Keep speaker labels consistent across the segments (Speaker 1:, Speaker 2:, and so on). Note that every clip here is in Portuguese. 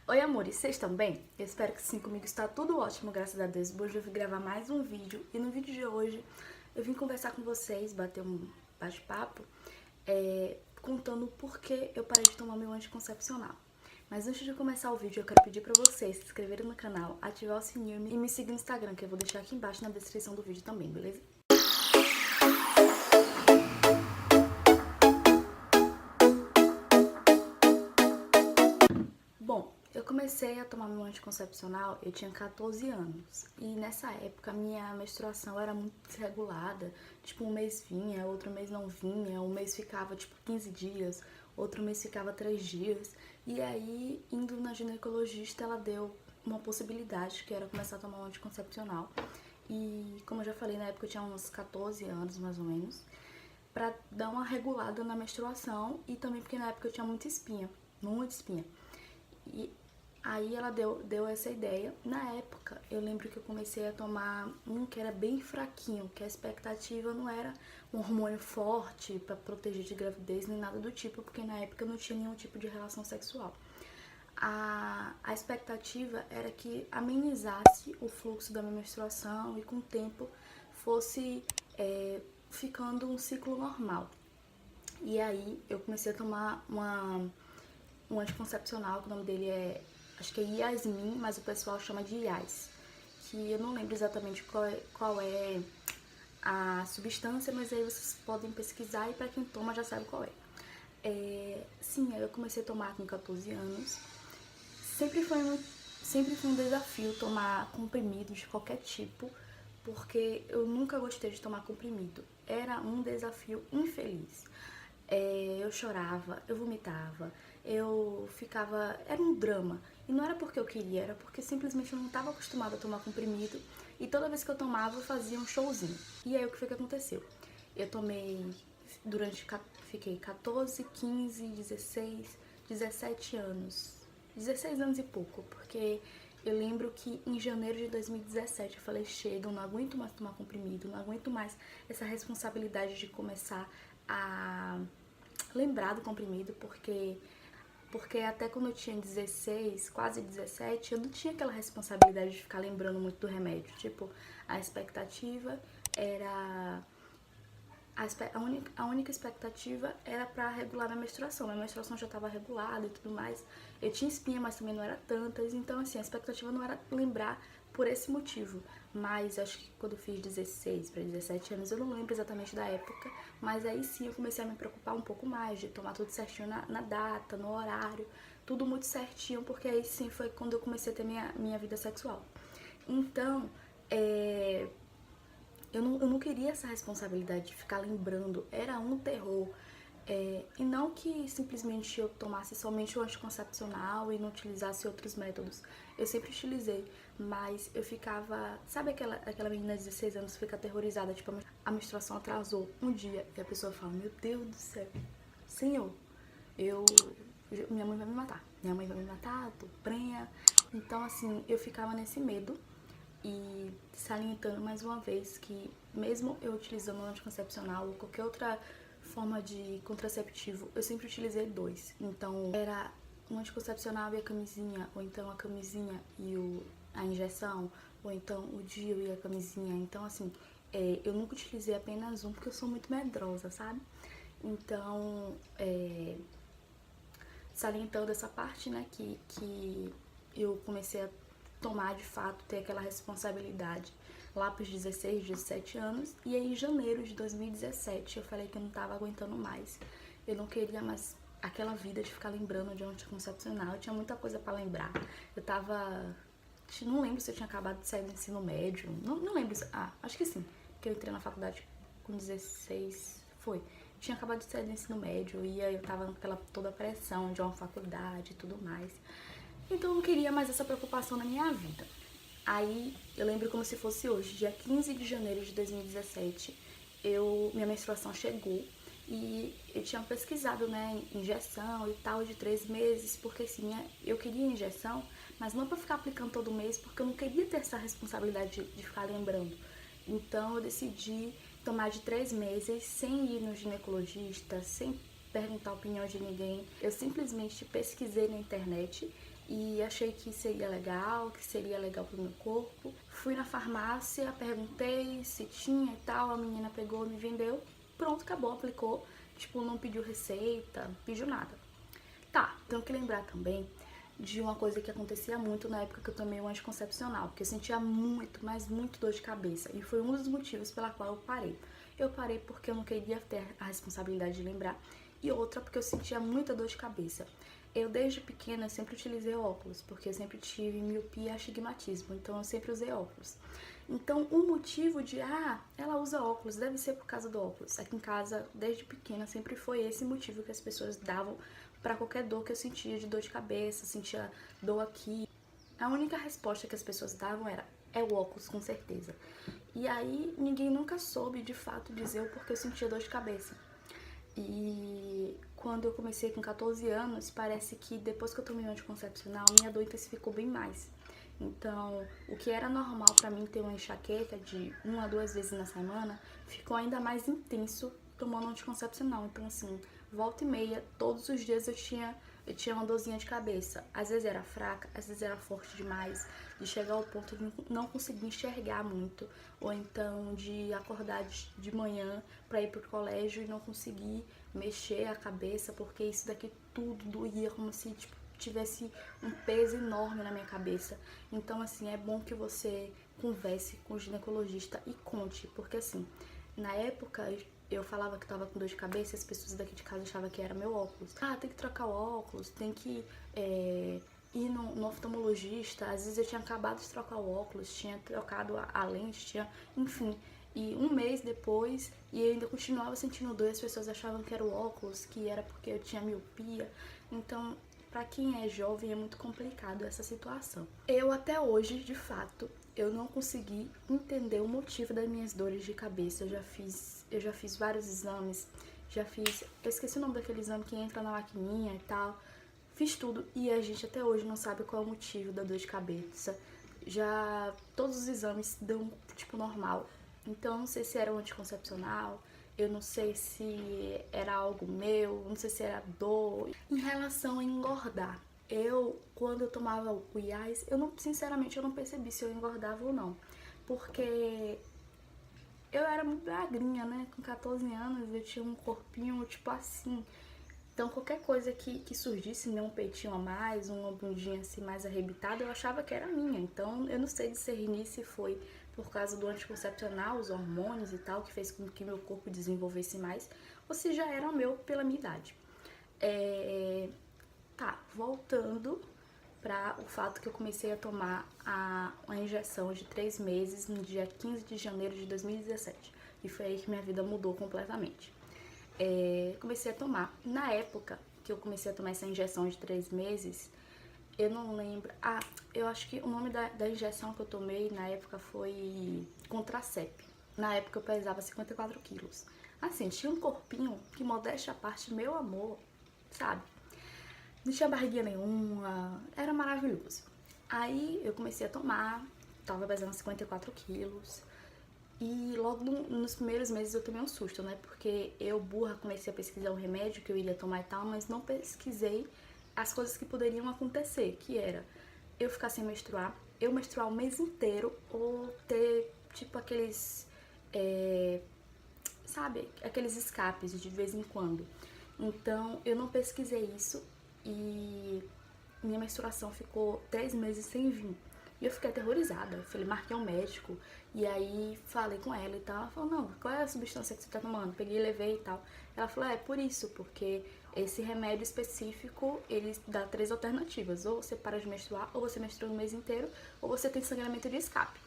Speaker 1: Oi, amores, vocês estão bem? Eu espero que sim, comigo está tudo ótimo, graças a Deus. Hoje eu vim gravar mais um vídeo e no vídeo de hoje eu vim conversar com vocês, bater um bate-papo, contando o porquê eu parei de tomar meu anticoncepcional. Mas antes de começar o vídeo, eu quero pedir pra vocês se inscreverem no canal, ativar o sininho e me seguir no Instagram, que eu vou deixar aqui embaixo na descrição do vídeo também, beleza? Bom, eu comecei a tomar meu anticoncepcional, eu tinha 14 anos. E nessa época minha menstruação era muito desregulada. Tipo, um mês vinha, outro mês não vinha, um mês ficava tipo 15 dias, outro mês ficava 3 dias. E aí, indo na ginecologista, ela deu uma possibilidade, que era começar a tomar um anticoncepcional. E como eu já falei, na época eu tinha uns 14 anos mais ou menos, pra dar uma regulada na menstruação e também porque na época eu tinha muita espinha, muita espinha. E aí ela deu essa ideia. Na época, eu lembro que eu comecei a tomar um que era bem fraquinho, que a expectativa não era um hormônio forte pra proteger de gravidez nem nada do tipo, porque na época eu não tinha nenhum tipo de relação sexual. A expectativa era que amenizasse o fluxo da minha menstruação e com o tempo fosse ficando um ciclo normal. E aí eu comecei a tomar um anticoncepcional, que o nome dele acho que é Yasmin, mas o pessoal chama de Yas, que eu não lembro exatamente qual é a substância, mas aí vocês podem pesquisar e pra quem toma já sabe qual é. Sim, aí eu comecei a tomar com 14 anos. Sempre foi sempre foi um desafio tomar comprimido de qualquer tipo, porque eu nunca gostei de tomar comprimido. Era um desafio infeliz. Eu chorava, eu vomitava, eu ficava. Era um drama. E não era porque eu queria, era porque simplesmente eu não estava acostumada a tomar comprimido. E toda vez que eu tomava, eu fazia um showzinho. E aí o que foi que aconteceu? Eu tomei durante. Fiquei 14, 15, 16, 17 anos. 16 anos e pouco, porque eu lembro que em janeiro de 2017 eu falei, chega, eu não aguento mais tomar comprimido, não aguento mais essa responsabilidade de começar a lembrar do comprimido, porque até quando eu tinha 16, quase 17, eu não tinha aquela responsabilidade de ficar lembrando muito do remédio. Tipo, a expectativa era a única expectativa era pra regular minha menstruação. Minha menstruação já estava regulada e tudo mais. Eu tinha espinha, mas também não era tantas. Então, assim, a expectativa não era lembrar por esse motivo. Mas acho que quando eu fiz 16 para 17 anos, eu não lembro exatamente da época. Mas aí sim eu comecei a me preocupar um pouco mais, de tomar tudo certinho na data, no horário. Tudo muito certinho, porque aí sim foi quando eu comecei a ter minha vida sexual. Então, eu não queria essa responsabilidade de ficar lembrando, era um terror. E não que simplesmente eu tomasse somente o anticoncepcional e não utilizasse outros métodos. Eu sempre utilizei, mas eu ficava. Sabe aquela menina de 16 anos que fica aterrorizada? Tipo, a menstruação atrasou um dia e a pessoa fala: Meu Deus do céu, Senhor, eu. Minha mãe vai me matar. Minha mãe vai me matar, tô prenha. Então, assim, eu ficava nesse medo. E salientando mais uma vez que mesmo eu utilizando o anticoncepcional ou qualquer outra forma de contraceptivo, eu sempre utilizei dois. Então era um anticoncepcional e a camisinha, ou então a camisinha e a injeção, ou então o DIU e a camisinha. Então assim, eu nunca utilizei apenas um porque eu sou muito medrosa, sabe? Então, salientando essa parte, né, que eu comecei a tomar de fato, ter aquela responsabilidade lá pros 16, 17 anos. E aí em janeiro de 2017 eu falei que eu não tava aguentando mais. Eu não queria mais aquela vida de ficar lembrando de anticoncepcional. Eu tinha muita coisa pra lembrar. Eu tava. Não lembro se eu tinha acabado de sair do ensino médio. Não lembro. Acho que sim. Porque eu entrei na faculdade com 16. Foi. Tinha acabado de sair do ensino médio. E aí eu tava naquela toda pressão de uma faculdade e tudo mais. Então eu não queria mais essa preocupação na minha vida. Aí eu lembro como se fosse hoje, dia 15 de janeiro de 2017, minha menstruação chegou e eu tinha pesquisado, né, injeção e tal de 3 meses, porque assim, eu queria injeção, mas não pra ficar aplicando todo mês, porque eu não queria ter essa responsabilidade de ficar lembrando. Então eu decidi tomar de 3 meses sem ir no ginecologista, sem perguntar a opinião de ninguém. Eu simplesmente pesquisei na internet e achei que seria legal, pro meu corpo. Fui na farmácia, perguntei se tinha e tal, a menina pegou, me vendeu, pronto, acabou, aplicou. Tipo, não pediu receita, não pediu nada. Tá, tenho que lembrar também de uma coisa que acontecia muito na época que eu tomei o anticoncepcional, porque eu sentia muito, mas muito dor de cabeça, e foi um dos motivos pela qual eu parei. Eu parei porque eu não queria ter a responsabilidade de lembrar, e outra porque eu sentia muita dor de cabeça. Eu desde pequena sempre utilizei óculos, porque eu sempre tive miopia e astigmatismo, então eu sempre usei óculos. Então o motivo de, ela usa óculos, deve ser por causa do óculos. Aqui em casa, desde pequena, sempre foi esse motivo que as pessoas davam para qualquer dor que eu sentia, de dor de cabeça, sentia dor aqui. A única resposta que as pessoas davam era, é o óculos, com certeza. E aí ninguém nunca soube de fato dizer o porquê eu sentia dor de cabeça. E quando eu comecei com 14 anos, parece que depois que eu tomei o anticoncepcional, minha dor intensificou bem mais. Então, o que era normal pra mim ter uma enxaqueca de 1 a 2 vezes na semana, ficou ainda mais intenso tomando anticoncepcional. Então, assim, volta e meia, todos os dias eu tinha uma dorzinha de cabeça. Às vezes era fraca, às vezes era forte demais, de chegar ao ponto de não conseguir enxergar muito, ou então de acordar de manhã para ir pro colégio e não conseguir mexer a cabeça, porque isso daqui tudo doía como se tivesse um peso enorme na minha cabeça. Então, assim, é bom que você converse com o ginecologista e conte, porque assim, na época eu falava que tava com dor de cabeça e as pessoas daqui de casa achavam que era meu óculos. Tem que trocar o óculos, tem que ir no oftalmologista. Às vezes eu tinha acabado de trocar o óculos, tinha trocado a lente, enfim. E um mês depois, e eu ainda continuava sentindo dor, as pessoas achavam que era o óculos, que era porque eu tinha miopia. Então, para quem é jovem é muito complicado essa situação. Eu até hoje, de fato, eu não consegui entender o motivo das minhas dores de cabeça. Eu já fiz vários exames, eu esqueci o nome daquele exame que entra na maquininha e tal. Fiz tudo e a gente até hoje não sabe qual é o motivo da dor de cabeça. Já todos os exames dão tipo normal. Então não sei se era um anticoncepcional, eu não sei se era algo meu, não sei se era dor. Em relação a engordar, quando eu tomava o IAS, sinceramente, eu não percebi se eu engordava ou não. Porque eu era muito magrinha, né? Com 14 anos eu tinha um corpinho tipo assim. Então qualquer coisa que surgisse, né, um peitinho a mais, uma bundinha assim mais arrebitada, eu achava que era minha. Então eu não sei discernir se foi por causa do anticoncepcional, os hormônios e tal, que fez com que meu corpo desenvolvesse mais, ou se já era meu pela minha idade. Voltando para o fato que eu comecei a tomar uma injeção de 3 meses no dia 15 de janeiro de 2017. E foi aí que minha vida mudou completamente. Comecei a tomar. Na época que eu comecei a tomar essa injeção de 3 meses, eu não lembro. Eu acho que o nome da injeção que eu tomei na época foi Contracep. Na época eu pesava 54 quilos. Assim, tinha um corpinho que, modéstia à parte, meu amor, sabe? Não tinha barriguinha nenhuma, era maravilhoso. Aí eu comecei a tomar, tava pesando 54 quilos. E logo nos primeiros meses eu tomei um susto, né? Porque eu, burra, comecei a pesquisar o remédio que eu iria tomar e tal, mas não pesquisei as coisas que poderiam acontecer, que era eu ficar sem menstruar, eu menstruar o mês inteiro, ou ter, tipo, sabe, aqueles escapes de vez em quando. Então, eu não pesquisei isso e minha menstruação ficou 3 meses sem vir. E eu fiquei aterrorizada. Eu falei, marquei um médico. E aí falei com ela e tal. Ela falou, não, qual é a substância que você tá tomando? Peguei e levei e tal. Ela falou, é por isso, porque esse remédio específico, ele dá 3 alternativas. Ou você para de menstruar, ou você menstrua o mês inteiro, ou você tem sangramento de escape.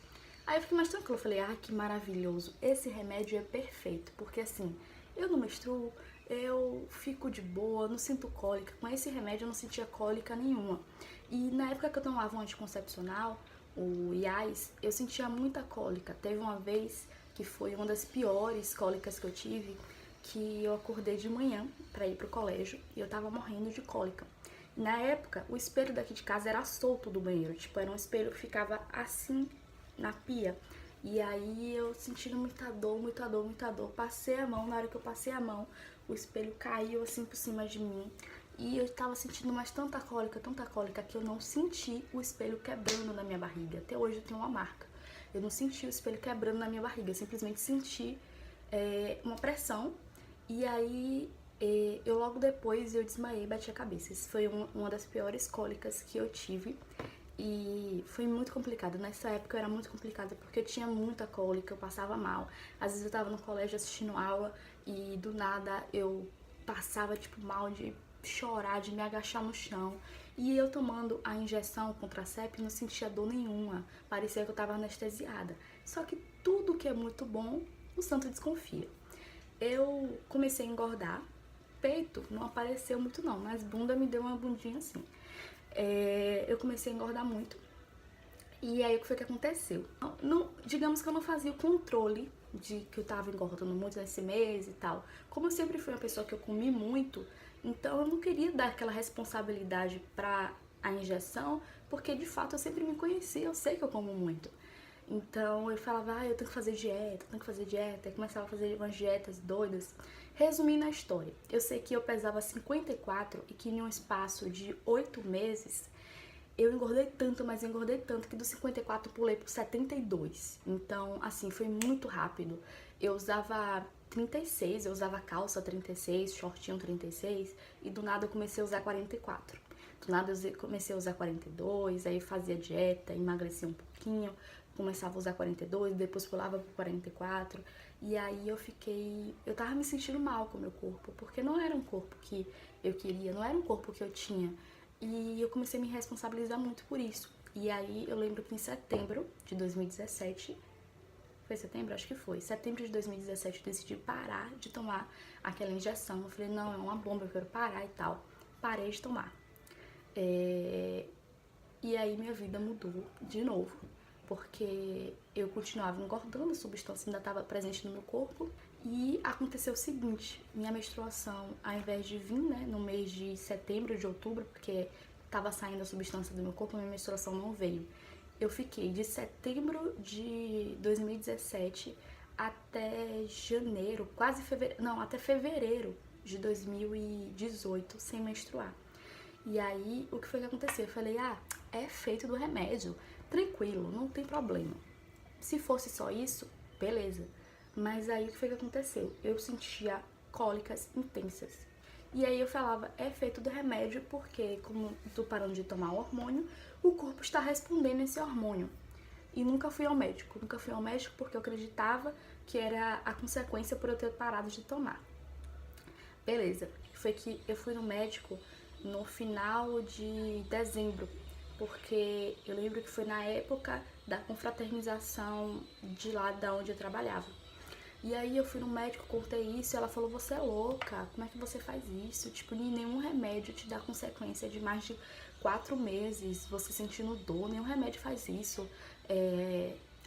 Speaker 1: Aí eu fiquei mais tranquila. Eu falei, que maravilhoso. Esse remédio é perfeito. Porque assim, eu não menstruo, eu fico de boa, não sinto cólica. Com esse remédio eu não sentia cólica nenhuma. E na época que eu tomava um anticoncepcional, o IAS, eu sentia muita cólica. Teve uma vez que foi uma das piores cólicas que eu tive, que eu acordei de manhã pra ir pro colégio e eu tava morrendo de cólica. Na época, o espelho daqui de casa era solto do banheiro, tipo, era um espelho que ficava assim na pia. E aí eu sentindo muita dor, muita dor, muita dor. Passei a mão, na hora que eu passei a mão, o espelho caiu assim por cima de mim. E eu tava sentindo mais tanta cólica, que eu não senti o espelho quebrando na minha barriga. Até hoje eu tenho uma marca. Eu não senti o espelho quebrando na minha barriga, eu simplesmente senti uma pressão. E aí eu logo depois eu desmaiei e bati a cabeça. Isso foi uma das piores cólicas que eu tive. E foi muito complicado. Nessa época eu era muito complicada porque eu tinha muita cólica, eu passava mal. Às vezes eu tava no colégio assistindo aula e do nada eu passava tipo mal de chorar, de me agachar no chão. E eu tomando a injeção contra a CEP não sentia dor nenhuma. Parecia que eu tava anestesiada. Só que tudo que é muito bom, o santo desconfia. Eu comecei a engordar. Peito não apareceu muito não, mas bunda me deu uma bundinha assim. Eu comecei a engordar muito. E aí o que foi que aconteceu? Digamos que eu não fazia o controle de que eu tava engordando muito nesse mês e tal. Como eu sempre fui uma pessoa que eu comi muito, então eu não queria dar aquela responsabilidade pra a injeção, porque de fato eu sempre me conhecia, eu sei que eu como muito. Então eu falava, eu tenho que fazer dieta, e começava a fazer umas dietas doidas. Resumindo a história, eu sei que eu pesava 54 e que em um espaço de 8 meses eu engordei tanto, mas engordei tanto que do 54 pulei pro 72. Então, assim, foi muito rápido. Eu usava 36, eu usava calça 36, shortinho 36 e do nada eu comecei a usar 44. Do nada eu comecei a usar 42, aí fazia dieta, emagrecia um pouquinho, começava a usar 42, depois pulava pro 44. E aí eu tava me sentindo mal com o meu corpo, porque não era um corpo que eu queria, não era um corpo que eu tinha. E eu comecei a me responsabilizar muito por isso. E aí eu lembro que em setembro de 2017, foi setembro? Acho que foi. Setembro de 2017 eu decidi parar de tomar aquela injeção. Eu falei, não, é uma bomba, eu quero parar e tal. Parei de tomar. E aí minha vida mudou de novo, porque eu continuava engordando, a substância ainda estava presente no meu corpo. E aconteceu o seguinte, minha menstruação, ao invés de vir, né, no mês de setembro, de outubro, porque estava saindo a substância do meu corpo, minha menstruação não veio. Eu fiquei de setembro de 2017 até janeiro, quase fevereiro, não, até fevereiro de 2018 sem menstruar. E aí, o que foi que aconteceu? Eu falei, é efeito do remédio, tranquilo, não tem problema. Se fosse só isso, beleza. Mas aí, o que foi que aconteceu? Eu sentia cólicas intensas. E aí eu falava, é efeito do remédio, porque como tô parando de tomar o hormônio, o corpo está respondendo esse hormônio. E nunca fui ao médico porque eu acreditava que era a consequência por eu ter parado de tomar. Beleza, foi que eu fui no médico no final de dezembro, porque eu lembro que foi na época da confraternização de lá da onde eu trabalhava. E aí eu fui no médico, contei isso, e ela falou, você é louca, como é que você faz isso? Tipo, nenhum remédio te dá consequência de mais de 4 meses, você sentindo dor, nenhum remédio faz isso.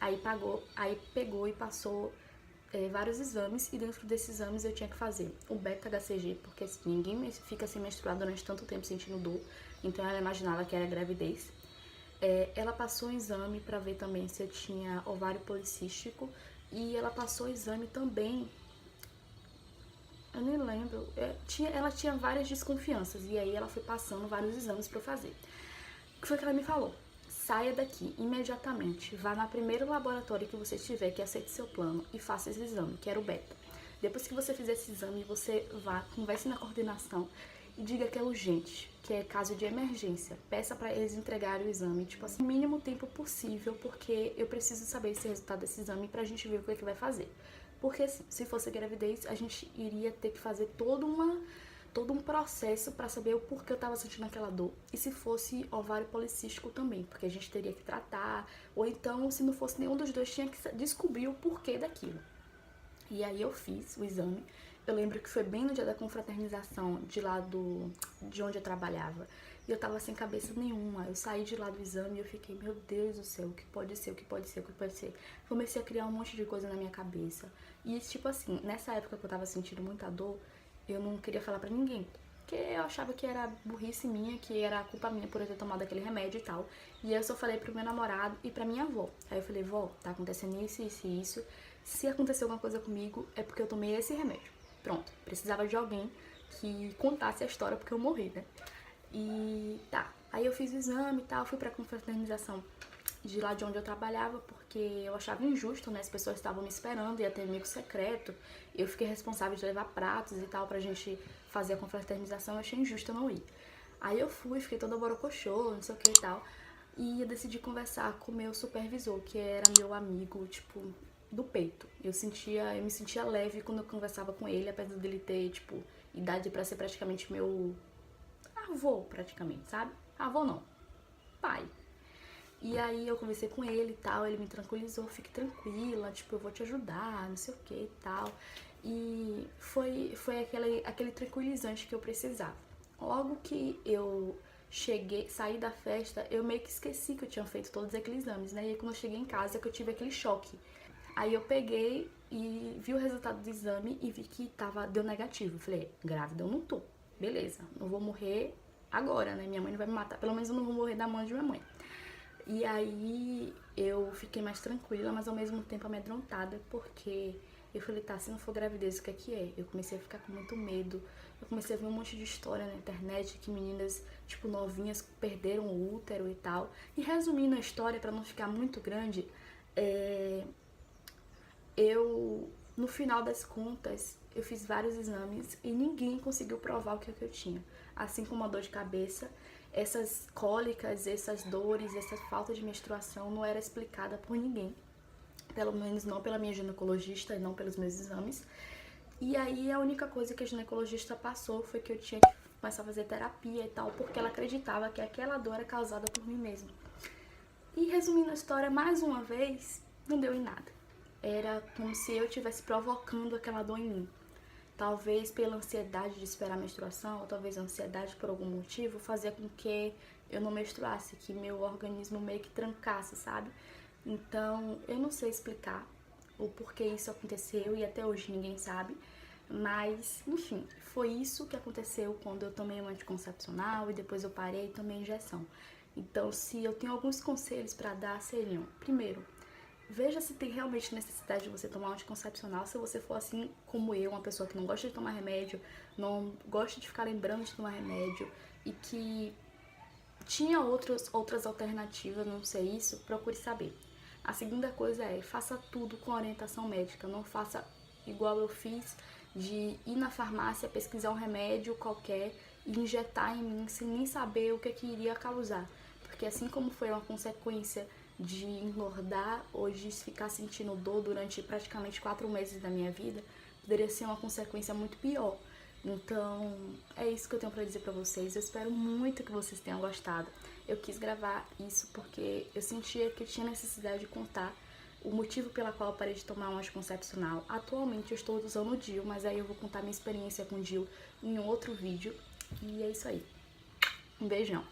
Speaker 1: Aí pegou e passou vários exames, e dentro desses exames eu tinha que fazer o beta-HCG, porque assim, ninguém fica sem menstruar durante tanto tempo sentindo dor, então ela imaginava que era gravidez. Ela passou um exame para ver também se eu tinha ovário policístico, e ela passou o exame também, eu nem lembro, ela tinha várias desconfianças, e aí ela foi passando vários exames para eu fazer. O que foi que ela me falou? Saia daqui imediatamente, vá no primeiro laboratório que você tiver que aceite seu plano e faça esse exame, que era o beta. Depois que você fizer esse exame, você vá, converse na coordenação e diga que é urgente, que é caso de emergência. Peça para eles entregarem o exame, tipo assim, o mínimo tempo possível, porque eu preciso saber esse resultado desse exame pra gente ver o que é que vai fazer. Porque assim, se fosse gravidez, a gente iria ter que fazer todo um processo para saber o porquê eu tava sentindo aquela dor. E se fosse ovário policístico também, porque a gente teria que tratar, ou então, se não fosse nenhum dos dois, tinha que descobrir o porquê daquilo. E aí eu fiz o exame. Eu lembro que foi bem no dia da confraternização de onde eu trabalhava. E eu tava sem cabeça nenhuma. Eu saí de lá do exame e eu fiquei, meu Deus do céu, o que pode ser, o que pode ser, o que pode ser. Comecei a criar um monte de coisa na minha cabeça. E tipo assim, nessa época que eu tava sentindo muita dor, eu não queria falar pra ninguém, porque eu achava que era burrice minha, que era culpa minha por eu ter tomado aquele remédio e tal. E aí eu só falei pro meu namorado e pra minha avó. Aí eu falei, vó, tá acontecendo isso, isso e isso. Se aconteceu alguma coisa comigo, é porque eu tomei esse remédio. Pronto, precisava de alguém que contasse a história porque eu morri, né? E tá, aí eu fiz o exame e tal, fui pra confraternização de lá de onde eu trabalhava, porque eu achava injusto, né? As pessoas estavam me esperando, ia ter amigo secreto, eu fiquei responsável de levar pratos e tal pra gente fazer a confraternização, eu achei injusto eu não ir. Aí eu fui, fiquei toda borocochô, não sei o que e tal, e eu decidi conversar com o meu supervisor, que era meu amigo, tipo, do peito. Eu me sentia leve quando eu conversava com ele, apesar dele ter, tipo, idade pra ser praticamente meu avô, praticamente, sabe? Avô não, pai. E aí eu conversei com ele e tal, ele me tranquilizou, fique tranquila, tipo, eu vou te ajudar, não sei o que e tal. E foi aquele tranquilizante que eu precisava. Logo que eu saí da festa, eu meio que esqueci que eu tinha feito todos aqueles exames, né? E aí quando eu cheguei em casa que eu tive aquele choque. Aí eu peguei e vi o resultado do exame e vi que deu negativo. Eu falei, grávida eu não tô. Beleza, não vou morrer agora, né? Minha mãe não vai me matar. Pelo menos eu não vou morrer da mão de minha mãe. E aí eu fiquei mais tranquila, mas ao mesmo tempo amedrontada, porque eu falei, tá, se não for gravidez, o que é que é? Eu comecei a ficar com muito medo. Eu comecei a ver um monte de história na internet que meninas, tipo, novinhas perderam o útero e tal. E resumindo a história, pra não ficar muito grande, no final das contas, eu fiz vários exames e ninguém conseguiu provar o que eu tinha. Assim como a dor de cabeça, essas cólicas, essas dores, essa falta de menstruação não era explicada por ninguém. Pelo menos não pela minha ginecologista e não pelos meus exames. E aí a única coisa que a ginecologista passou foi que eu tinha que começar a fazer terapia e tal, porque ela acreditava que aquela dor era causada por mim mesma. E resumindo a história mais uma vez, não deu em nada. Era como se eu estivesse provocando aquela dor em mim. Talvez pela ansiedade de esperar a menstruação, ou talvez a ansiedade por algum motivo, fazia com que eu não menstruasse, que meu organismo meio que trancasse, sabe? Então, eu não sei explicar o porquê isso aconteceu e até hoje ninguém sabe. Mas, enfim, foi isso que aconteceu quando eu tomei um anticoncepcional e depois eu parei e tomei injeção. Então, se eu tenho alguns conselhos para dar, seriam: primeiro, veja se tem realmente necessidade de você tomar um anticoncepcional. Se você for assim como eu, uma pessoa que não gosta de tomar remédio, não gosta de ficar lembrando de tomar remédio e que tinha outras alternativas, não sei isso, procure saber. A segunda coisa é, faça tudo com orientação médica, não faça igual eu fiz, de ir na farmácia, pesquisar um remédio qualquer e injetar em mim sem nem saber o que iria causar. Porque assim como foi uma consequência de engordar ou de ficar sentindo dor durante praticamente 4 meses da minha vida, poderia ser uma consequência muito pior. Então, é isso que eu tenho pra dizer pra vocês. Eu espero muito que vocês tenham gostado. Eu quis gravar isso porque eu sentia que eu tinha necessidade de contar o motivo pela qual eu parei de tomar um anticoncepcional. Atualmente eu estou usando o DIU, mas aí eu vou contar minha experiência com o DIU em outro vídeo. E é isso aí. Um beijão.